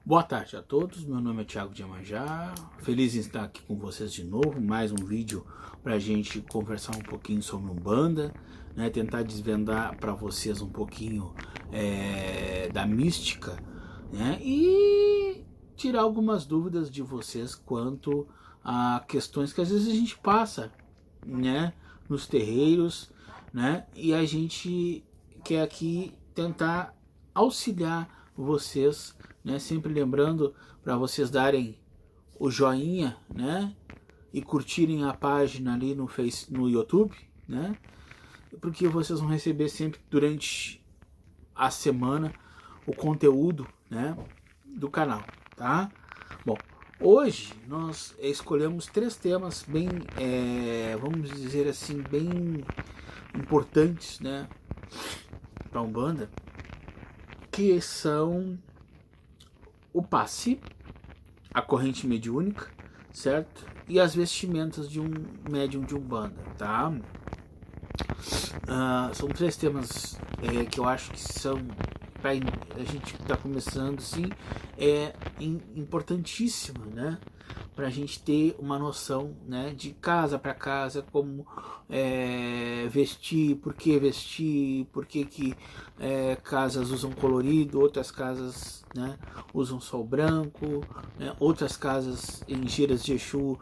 Boa tarde a todos, meu nome é Thiago de Amanjá, feliz em estar aqui com vocês de novo, mais um vídeo para a gente conversar um pouquinho sobre Umbanda, né, tentar desvendar para vocês um pouquinho da mística, né, e tirar algumas dúvidas de vocês quanto a questões que às vezes a gente passa, né, nos terreiros, né, e a gente quer aqui tentar auxiliar vocês, né, sempre lembrando para vocês darem o joinha, né, e curtirem a página ali no YouTube, né, porque vocês vão receber sempre durante a semana o conteúdo, né, do canal, tá? Bom, hoje nós escolhemos 3 temas bem, vamos dizer assim, bem importantes, né, para Umbanda, que são o passe, a corrente mediúnica, certo? E as vestimentas de um médium de Umbanda, tá? São 3 temas que eu acho que são, pra a gente que está começando assim, importantíssima, né? Para a gente ter uma noção, né, de casa para casa, como vestir, por que casas usam colorido, outras casas, né, usam só o branco, né, outras casas em giras de Exu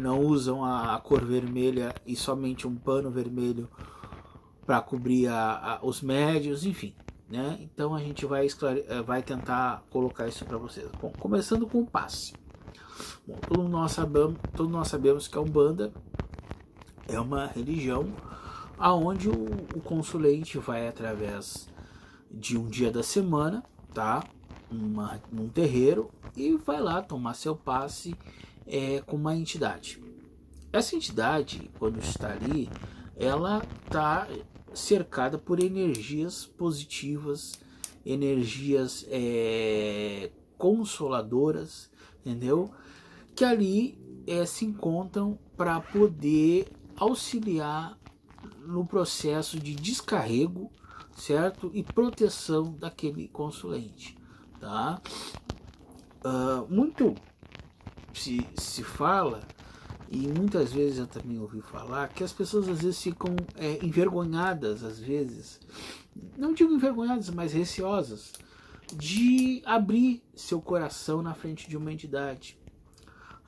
não usam a cor vermelha e somente um pano vermelho para cobrir os médios, enfim. Né? Então a gente vai tentar colocar isso para vocês. Bom, começando com o passe. Bom, todos nós sabemos que a Umbanda é uma religião aonde o consulente vai através de um dia da semana, tá? Num terreiro, e vai lá tomar seu passe com uma entidade. Essa entidade, quando está ali, ela está cercada por energias positivas, energias consoladoras, entendeu? Que ali se encontram para poder auxiliar no processo de descarrego, certo? E proteção daquele consulente, tá? Muito se fala, e muitas vezes eu também ouvi falar, que as pessoas às vezes ficam envergonhadas, às vezes, não digo envergonhadas, mas receosas, de abrir seu coração na frente de uma entidade.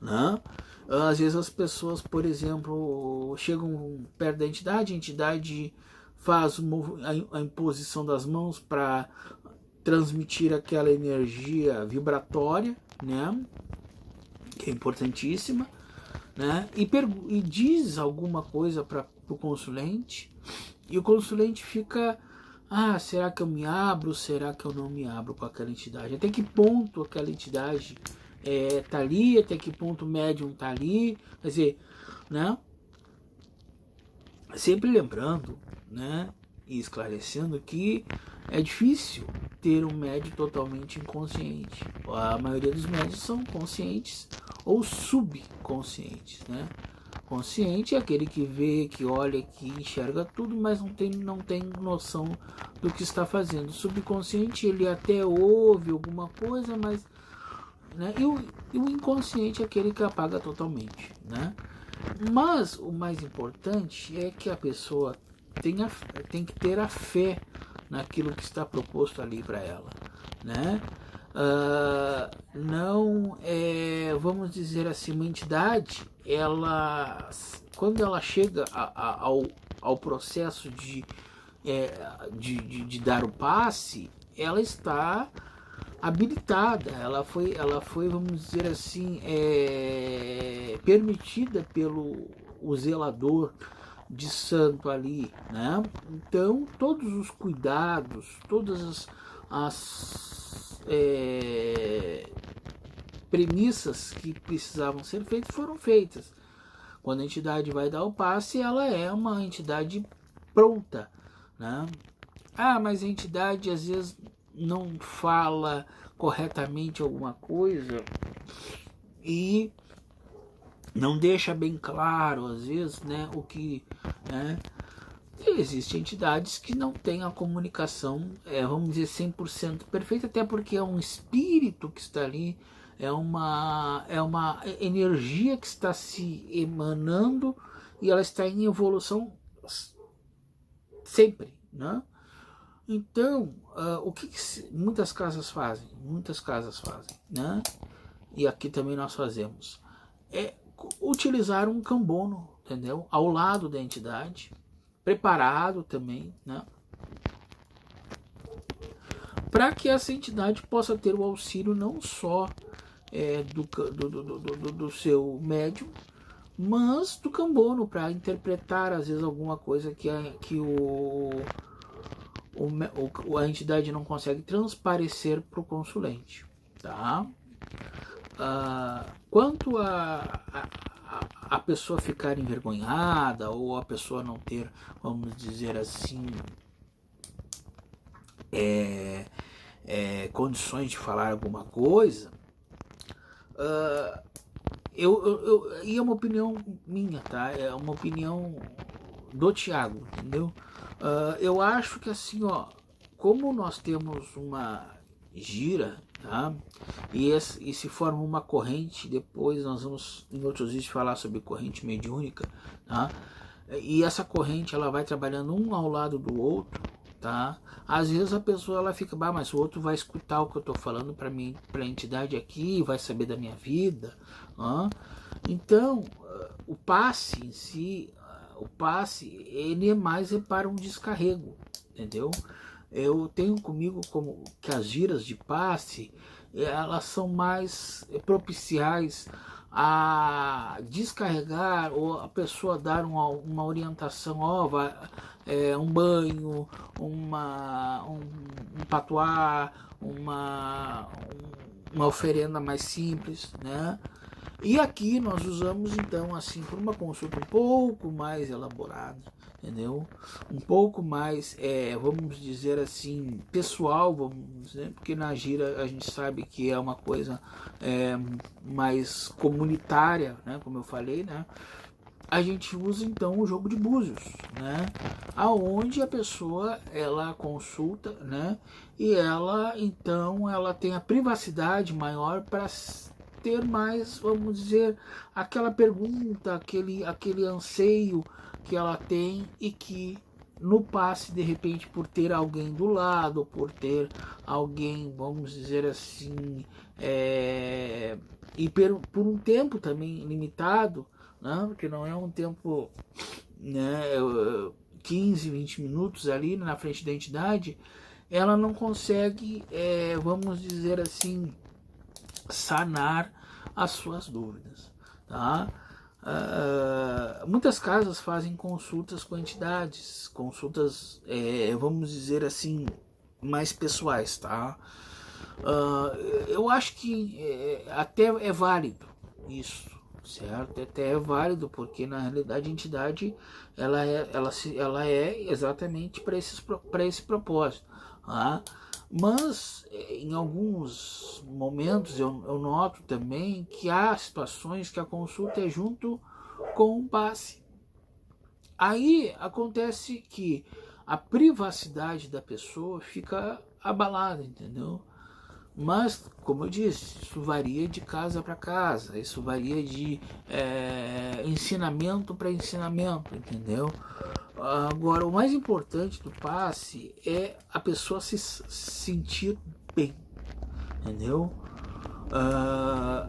Né? Às vezes as pessoas, por exemplo, chegam perto da entidade, a entidade faz a imposição das mãos para transmitir aquela energia vibratória, né? Que é importantíssima, né? E diz alguma coisa para o consulente, e o consulente fica: será que eu me abro? Será que eu não me abro com aquela entidade? Até que ponto aquela entidade tá ali? Até que ponto o médium tá ali? Quer dizer, né? Sempre lembrando, né? E esclarecendo que é difícil ter um médium totalmente inconsciente. A maioria dos médios são conscientes ou subconscientes, né? Consciente é aquele que vê, que olha, que enxerga tudo, mas não tem noção do que está fazendo. Subconsciente, ele até ouve alguma coisa, mas, né? E o inconsciente é aquele que apaga totalmente, né? Mas o mais importante é que a pessoa tem que ter a fé naquilo que está proposto ali para ela, né? Não vamos dizer assim, uma entidade, quando ela chega ao processo de dar o passe, ela está habilitada, ela foi, vamos dizer assim, permitida pelo o zelador de santo ali, né? Então todos os cuidados, todas as premissas que precisavam ser feitas foram feitas. Quando a entidade vai dar o passe, ela é uma entidade pronta, né? Mas a entidade às vezes não fala corretamente alguma coisa e não deixa bem claro, às vezes, né, o que, né, existem entidades que não têm a comunicação, vamos dizer, 100% perfeita, até porque é um espírito que está ali, é uma energia que está se emanando e ela está em evolução sempre, né? Então, o que muitas casas fazem? Muitas casas fazem, né? E aqui também nós fazemos. É utilizar um cambono, entendeu? Ao lado da entidade, preparado também, né? Para que essa entidade possa ter o auxílio não só do seu médium, mas do cambono, para interpretar às vezes alguma coisa que a entidade não consegue transparecer para o consulente, tá? Quanto a pessoa ficar envergonhada ou a pessoa não ter, vamos dizer assim, condições de falar alguma coisa, e é uma opinião minha, tá? É uma opinião do Thiago, entendeu? Eu acho que assim, ó, como nós temos uma gira, tá? E se forma uma corrente, depois nós vamos em outros vídeos falar sobre corrente mediúnica, tá? E essa corrente ela vai trabalhando um ao lado do outro, tá? Às vezes a pessoa ela fica, mas o outro vai escutar o que eu estou falando para mim, para a entidade aqui, vai saber da minha vida, tá? Então o passe em si, ele é mais para um descarrego, entendeu? Eu tenho comigo como que as giras de passe, elas são mais propiciais a descarregar ou a pessoa dar uma orientação, um banho, um patuá, uma oferenda mais simples, né? E aqui nós usamos então assim por uma consulta um pouco mais elaborada, entendeu? Um pouco mais, vamos dizer assim, pessoal, vamos dizer, porque na gira a gente sabe que é uma coisa mais comunitária, né? Como eu falei, né? A gente usa então o jogo de búzios, né? Aonde a pessoa ela consulta, né? E ela então ela tem a privacidade maior para ter mais, vamos dizer, aquela pergunta, aquele anseio que ela tem e que no passe, de repente, por ter alguém do lado, por ter alguém, vamos dizer assim, e por um tempo também limitado, né, porque não é um tempo, né, 15, 20 minutos ali na frente da entidade, ela não consegue, vamos dizer assim, sanar as suas dúvidas, tá? Muitas casas fazem consultas com entidades, consultas, vamos dizer assim, mais pessoais, tá? Eu acho que até é válido isso, certo? Até é válido, porque na realidade a entidade ela é exatamente para esse propósito, tá? Mas em alguns momentos eu noto também que há situações que a consulta é junto com o passe. Aí acontece que a privacidade da pessoa fica abalada, entendeu? Mas, como eu disse, isso varia de casa para casa, isso varia de ensinamento para ensinamento, entendeu? Agora, o mais importante do passe é a pessoa se sentir bem, entendeu?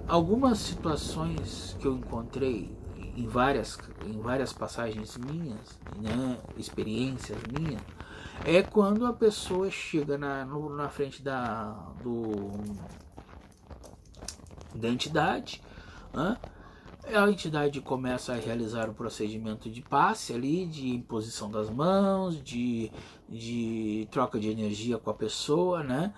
Algumas situações que eu encontrei em várias passagens minhas, né, experiências minhas, é quando a pessoa chega na frente da entidade, né? A entidade começa a realizar o procedimento de passe ali, de imposição das mãos, de troca de energia com a pessoa, né?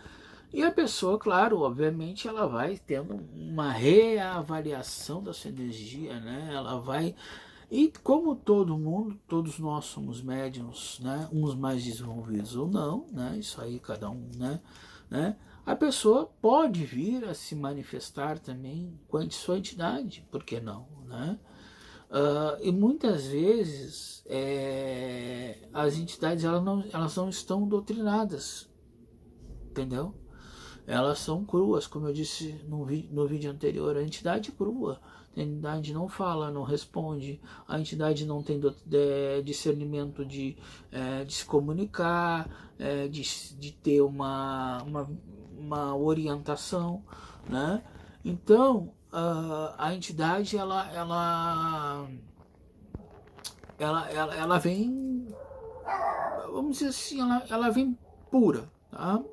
E a pessoa, claro, obviamente, ela vai tendo uma reavaliação da sua energia, né? Ela vai... E como todo mundo, todos nós somos médiums, né? Uns mais desenvolvidos ou não, né? Isso aí cada um, né? A pessoa pode vir a se manifestar também com a sua entidade, por que não, né? E muitas vezes as entidades elas não estão doutrinadas, entendeu? Elas são cruas, como eu disse no vídeo anterior. A entidade é crua, a entidade não fala, não responde, a entidade não tem discernimento de se comunicar, de ter uma orientação, né? Então a entidade ela vem, vamos dizer assim, ela vem pura, tá?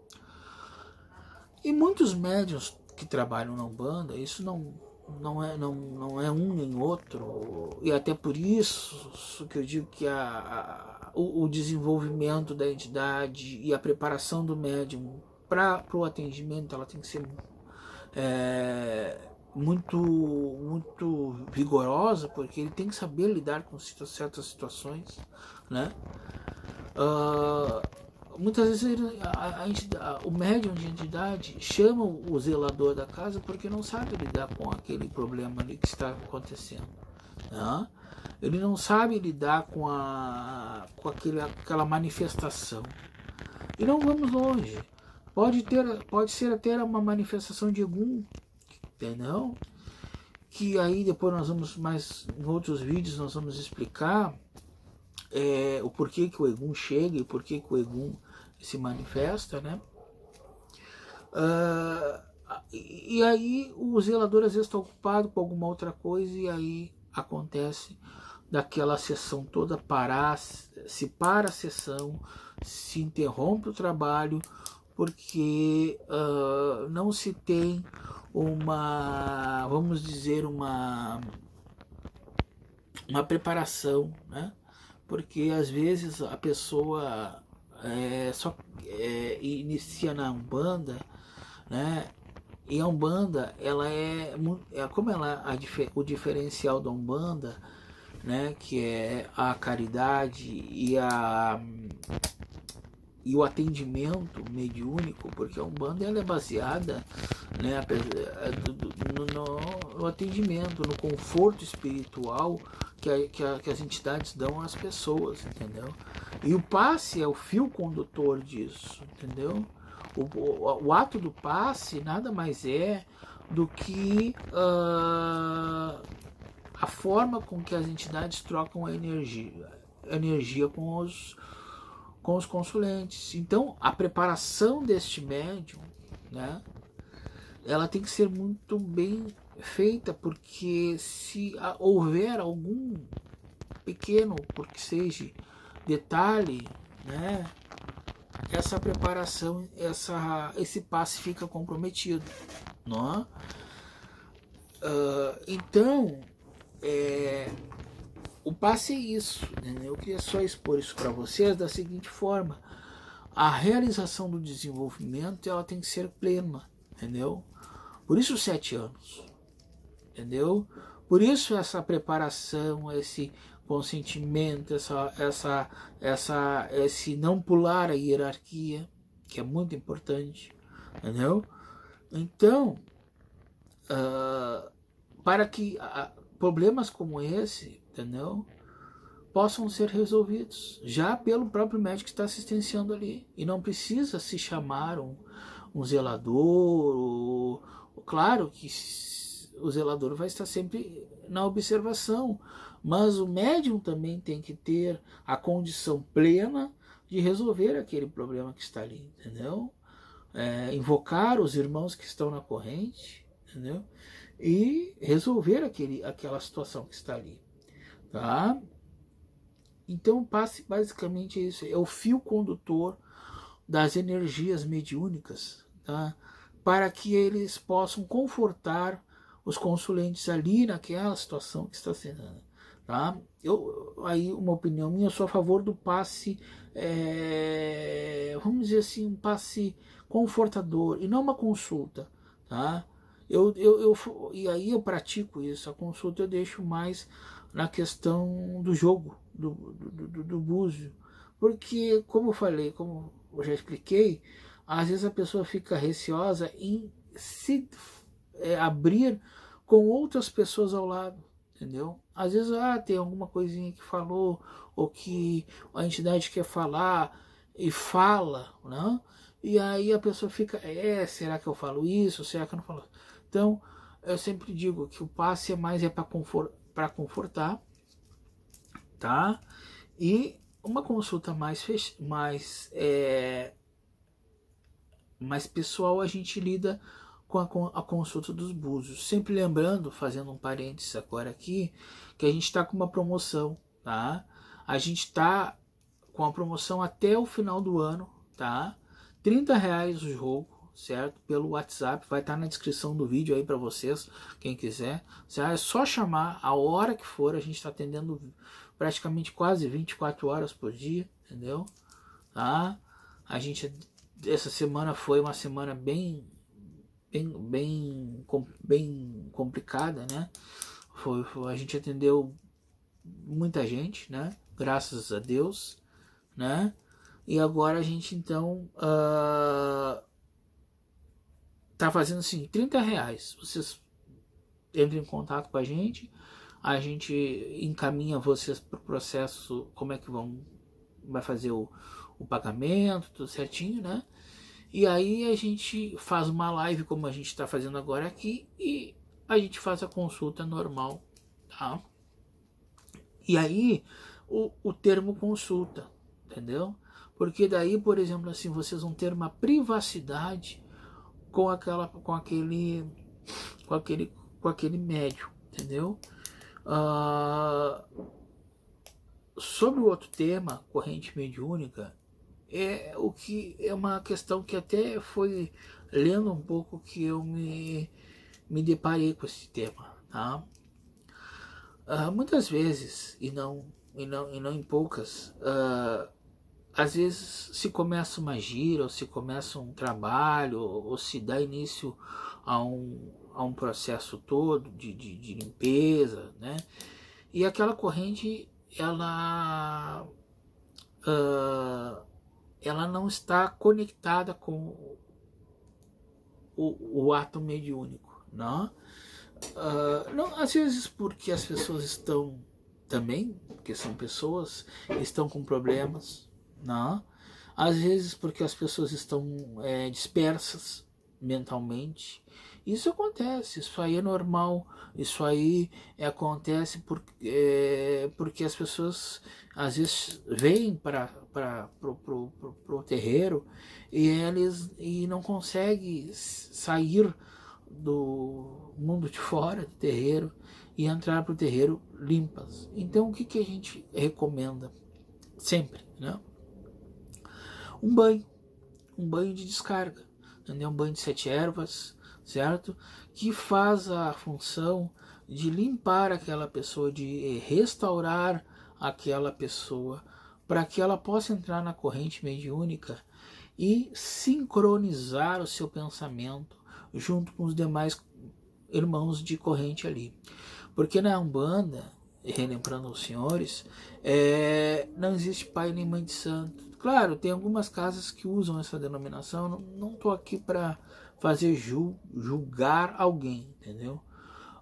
E muitos médiuns que trabalham na Umbanda, isso não é um nem outro, e até por isso que eu digo que o desenvolvimento da entidade e a preparação do médium para o atendimento, ela tem que ser muito vigorosa, porque ele tem que saber lidar com certas situações, né? Muitas vezes o médium de entidade chama o zelador da casa porque não sabe lidar com aquele problema ali que está acontecendo, né? Ele não sabe lidar com aquela manifestação. E não vamos longe. Pode ser até uma manifestação de Egum, entendeu? Que aí depois nós vamos, em outros vídeos nós vamos explicar o porquê que o Egum chega e porquê que o Egum se manifesta, né? E aí o zelador às vezes está ocupado com alguma outra coisa, e aí acontece daquela sessão toda parar, se para a sessão, se interrompe o trabalho, porque não se tem vamos dizer, uma preparação, né? Porque às vezes a pessoa inicia na Umbanda, né? E a Umbanda, ela como o diferencial da Umbanda, né? Que é a caridade e o atendimento mediúnico, porque a Umbanda ela é baseada, né, no atendimento, no conforto espiritual que as entidades dão às pessoas, entendeu? E o passe é o fio condutor disso, entendeu? O ato do passe nada mais é do que a forma com que as entidades trocam a energia com os consulentes. Então, a preparação deste médium, né, ela tem que ser muito bem feita, porque se houver algum pequeno, porque seja, detalhe, né, essa preparação, esse passe fica comprometido, não é? Então, o passe é isso, né? Eu queria só expor isso para vocês da seguinte forma: a realização do desenvolvimento ela tem que ser plena, entendeu? Por isso 7 anos, entendeu? Por isso essa preparação, esse consentimento, esse não pular a hierarquia, que é muito importante, entendeu? Então, para que problemas como esse, entendeu, possam ser resolvidos já pelo próprio médico que está assistenciando ali, e não precisa se chamar um zelador. Claro que o zelador vai estar sempre na observação, mas o médium também tem que ter a condição plena de resolver aquele problema que está ali, entendeu? Invocar os irmãos que estão na corrente, entendeu? E resolver aquela situação que está ali, tá? Então o passe basicamente é isso, é o fio condutor das energias mediúnicas, tá? Para que eles possam confortar os consulentes ali naquela situação que está sendo, tá? Aí uma opinião minha, eu sou a favor do passe, vamos dizer assim, um passe confortador e não uma consulta, tá? E aí eu pratico isso. A consulta eu deixo mais na questão do jogo, do búzio, porque como eu falei, como eu já expliquei, às vezes a pessoa fica receosa em se abrir com outras pessoas ao lado, entendeu? Às vezes tem alguma coisinha que falou, ou que a entidade quer falar, e fala, né? E aí a pessoa fica, será que eu falo isso? Será que eu não falo? Então, eu sempre digo que o passe é mais para confortar, tá? E uma consulta mais pessoal, a gente lida com a consulta dos búzios. Sempre lembrando, fazendo um parênteses agora aqui, que a gente está com uma promoção, tá? A gente está com a promoção até o final do ano, tá? R$30 o jogo, certo? Pelo WhatsApp, vai estar na descrição do vídeo aí para vocês, quem quiser. É só chamar a hora que for, a gente está atendendo praticamente quase 24 horas por dia, entendeu? Tá? A gente, essa semana foi uma semana bem complicada, né? A gente atendeu muita gente, né? Graças a Deus, né? E agora a gente então tá fazendo assim, R$30. Vocês entrem em contato com a gente encaminha vocês para o processo, como é que vai fazer o pagamento, tudo certinho, né? E aí a gente faz uma live como a gente está fazendo agora aqui e a gente faz a consulta normal, tá? E aí o termo consulta, entendeu? Porque daí, por exemplo, assim, vocês vão ter uma privacidade com aquele médium, entendeu? Sobre o outro tema, corrente mediúnica, é uma questão que até foi lendo um pouco que eu me deparei com esse tema, tá? Muitas vezes, e não em poucas, às vezes se começa uma gira, ou se começa um trabalho, ou se dá início a um processo todo de limpeza, né? E aquela corrente, ela não está conectada com o ato mediúnico, não? Não, às vezes porque as pessoas estão também, porque são pessoas, estão com problemas, não? Às vezes porque as pessoas estão dispersas mentalmente. Isso acontece, isso aí é normal, isso aí acontece porque as pessoas às vezes vêm para o terreiro e não conseguem sair do mundo de fora do terreiro e entrar para o terreiro limpas. Então o que a gente recomenda sempre, né? Um banho de descarga, entendeu? Um banho de 7 ervas, certo? Que faz a função de limpar aquela pessoa, de restaurar aquela pessoa, para que ela possa entrar na corrente mediúnica e sincronizar o seu pensamento junto com os demais irmãos de corrente ali. Porque na Umbanda, relembrando os senhores, não existe pai nem mãe de santo. Claro, tem algumas casas que usam essa denominação, não estou aqui para fazer julgar alguém, entendeu?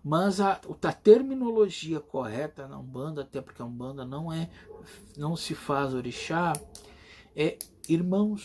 Mas a terminologia correta na Umbanda, até porque a Umbanda não se faz orixá, é irmãos